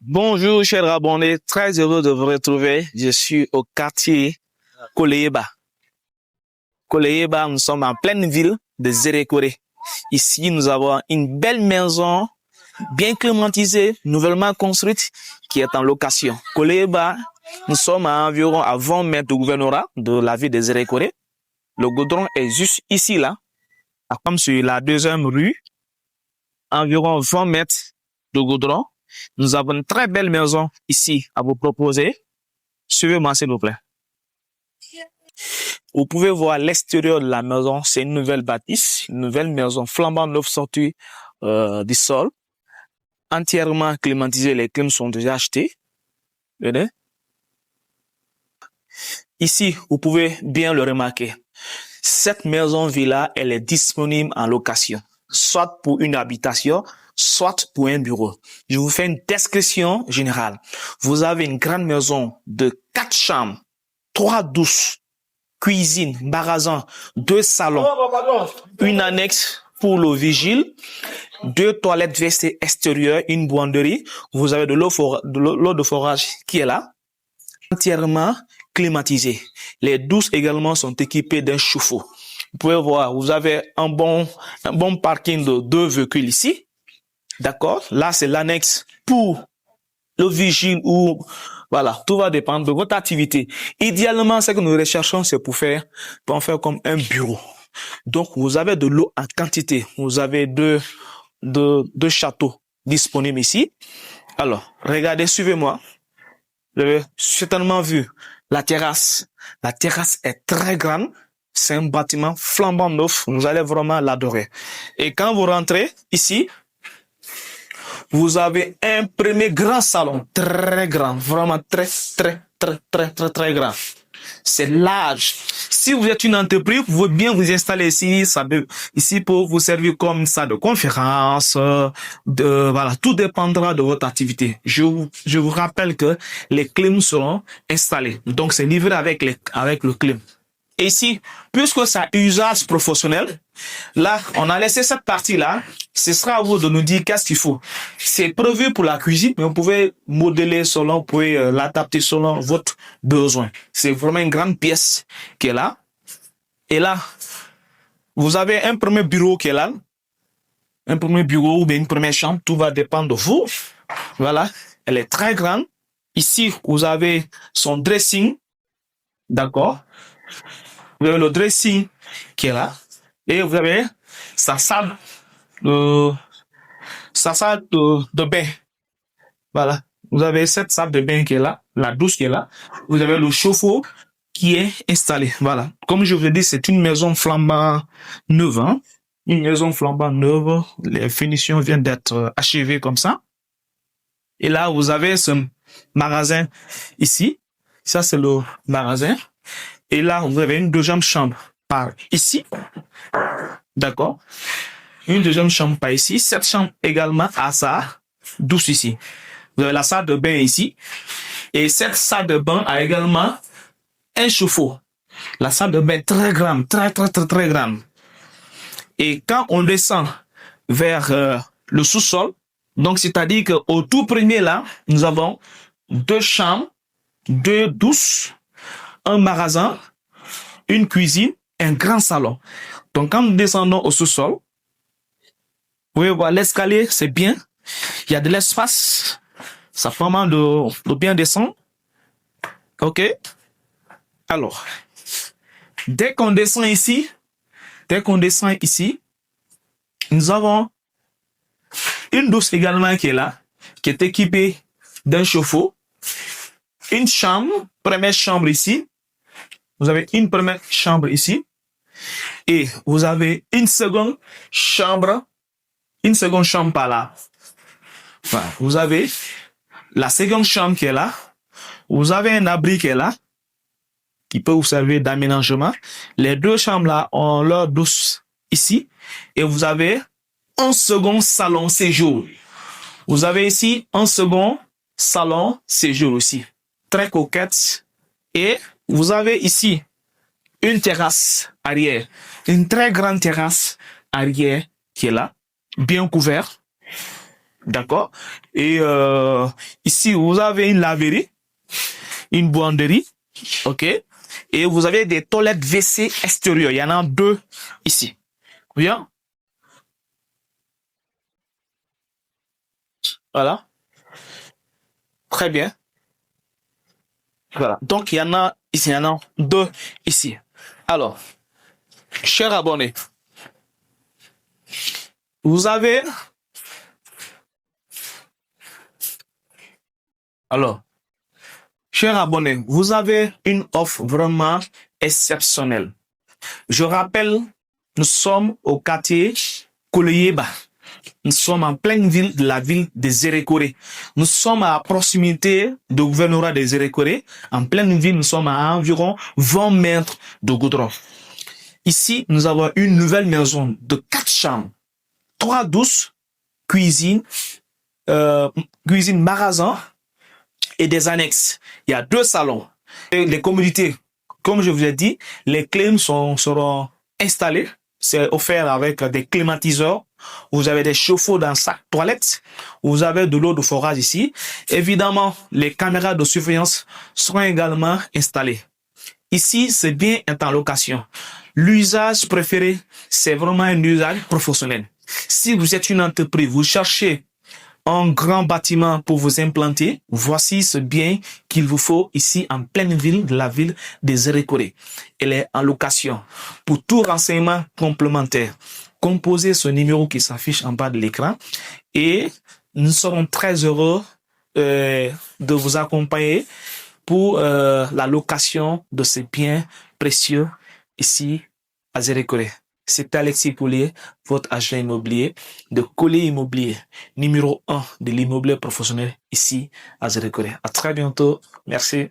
Bonjour, chers abonnés. Très heureux de vous retrouver. Je suis au quartier Koleyeba. Koleyeba, nous sommes en pleine ville de Zérékoré. Ici, nous avons une belle maison, bien climatisée, nouvellement construite, qui est en location. Koleyeba, nous sommes à environ à 20 mètres du gouvernorat de la ville de Zérékoré. Le goudron est juste ici, là, comme sur la deuxième rue, environ 20 mètres de goudron. Nous avons une très belle maison ici à vous proposer. Suivez-moi, s'il vous plaît. Vous pouvez voir l'extérieur de la maison. C'est une nouvelle bâtisse, une nouvelle maison flambant neuve sortie du sol. Entièrement climatisée. Les clims sont déjà achetés. Venez. Ici, vous pouvez bien le remarquer. Cette maison villa, elle est disponible en location, soit pour une habitation, soit pour un bureau. Je vous fais une description générale. Vous avez une grande maison de 4 chambres, 3 douches, cuisine, magasin, 2 salons, une annexe pour le vigile, 2 toilettes WC extérieures, une buanderie. Vous avez de l'eau de forage qui est là, entièrement climatisée. Les douches également sont équipées d'un chauffe-eau. Vous pouvez voir, vous avez un bon parking de 2 véhicules ici. D'accord? Là, c'est l'annexe pour le vigile ou voilà, tout va dépendre de votre activité. Idéalement, ce que nous recherchons, c'est pour en faire comme un bureau. Donc, vous avez de l'eau en quantité. Vous avez deux châteaux disponibles ici. Alors, regardez, suivez-moi. Vous avez certainement vu la terrasse. La terrasse est très grande. C'est un bâtiment flambant neuf. Vous allez vraiment l'adorer. Et quand vous rentrez ici, vous avez un premier grand salon, très grand, vraiment très grand. C'est large. Si vous êtes une entreprise, vous pouvez bien vous installer ici. Ici pour vous servir comme une salle de conférence. Voilà, tout dépendra de votre activité. Je vous rappelle que les clims seront installés. Donc c'est livré avec le clim. Et ici, puisque c'est usage professionnel, là, on a laissé cette partie-là. Ce sera à vous de nous dire qu'est-ce qu'il faut. C'est prévu pour la cuisine, mais vous pouvez modeler selon, vous pouvez l'adapter selon votre besoin. C'est vraiment une grande pièce qui est là. Et là, vous avez un premier bureau qui est là. Un premier bureau ou bien une première chambre, tout va dépendre de vous. Voilà, elle est très grande. Ici, vous avez son dressing. D'accord? Vous avez le dressing qui est là. Et vous avez sa salle de bain. Voilà. Vous avez cette salle de bain qui est là, la douche qui est là. Vous avez le chauffe-eau qui est installé. Voilà. Comme je vous ai dit, c'est une maison flambant neuve. Hein? Une maison flambant neuve. Les finitions viennent d'être achevées comme ça. Et là, vous avez ce magasin ici. Ça, c'est le magasin. Et là, vous avez une deuxième chambre par ici. D'accord? Une deuxième chambre par ici. Cette chambre également a sa douche ici. Vous avez la salle de bain ici. Et cette salle de bain a également un chauffe-eau. La salle de bain très grande, très grande. Et quand on descend vers le sous-sol, donc c'est-à-dire qu'au tout premier là, nous avons 2 chambres, 2 douches, un magasin, une cuisine, un grand salon. Donc quand nous descendons au sous-sol, vous pouvez voir l'escalier, c'est bien. Il y a de l'espace. Ça permet de bien descendre. OK? Alors, dès qu'on descend ici, nous avons une douche également qui est là, qui est équipée d'un chauffe-eau. Une chambre, première chambre ici. Vous avez une première chambre ici. Et vous avez une seconde chambre par là. Enfin, vous avez la seconde chambre qui est là. Vous avez un abri qui est là, qui peut vous servir d'aménagement. Les 2 chambres là ont leur douche ici. Et vous avez un second salon séjour. Vous avez ici un second salon séjour aussi. Très coquette. Et vous avez ici une terrasse arrière. Une très grande terrasse arrière qui est là, bien couverte. D'accord? Et ici, vous avez une laverie, une buanderie, ok? Et vous avez des toilettes WC extérieures. Il y en a 2 ici. Bien? Voilà. Très bien. Voilà. Donc, il y en a ici, il y en a 2 ici. Alors, chers abonnés, vous avez... Alors, chers abonnés, vous avez une offre vraiment exceptionnelle. Je rappelle, nous sommes au quartier Koleyeba. Nous sommes en pleine ville de la ville des Zérékoré. Nous sommes à proximité du gouvernorat des Zérékoré. En pleine ville, nous sommes à environ 20 mètres de goudron. Ici, nous avons une nouvelle maison de 4 chambres, 3 douches, cuisine, cuisine magasin et des annexes. Il y a 2 salons. Et les commodités, comme je vous ai dit, les clim seront installées. C'est offert avec des climatiseurs. Vous avez des chauffe-eau dans chaque toilette. Vous avez de l'eau de forage ici. Évidemment, les caméras de surveillance seront également installées. Ici, ce bien est en location. L'usage préféré, c'est vraiment un usage professionnel. Si vous êtes une entreprise, vous cherchez un grand bâtiment pour vous implanter, voici ce bien qu'il vous faut ici en pleine ville de la ville des Zérékoré. Elle est en location. Pour tout renseignement complémentaire, composez ce numéro qui s'affiche en bas de l'écran et nous serons très heureux de vous accompagner pour la location de ces biens précieux ici à Zérékoré. C'est Alexis Collier, votre agent immobilier de Collier Immobilier, numéro 1 de l'immobilier professionnel ici à Zérékoré. À très bientôt. Merci.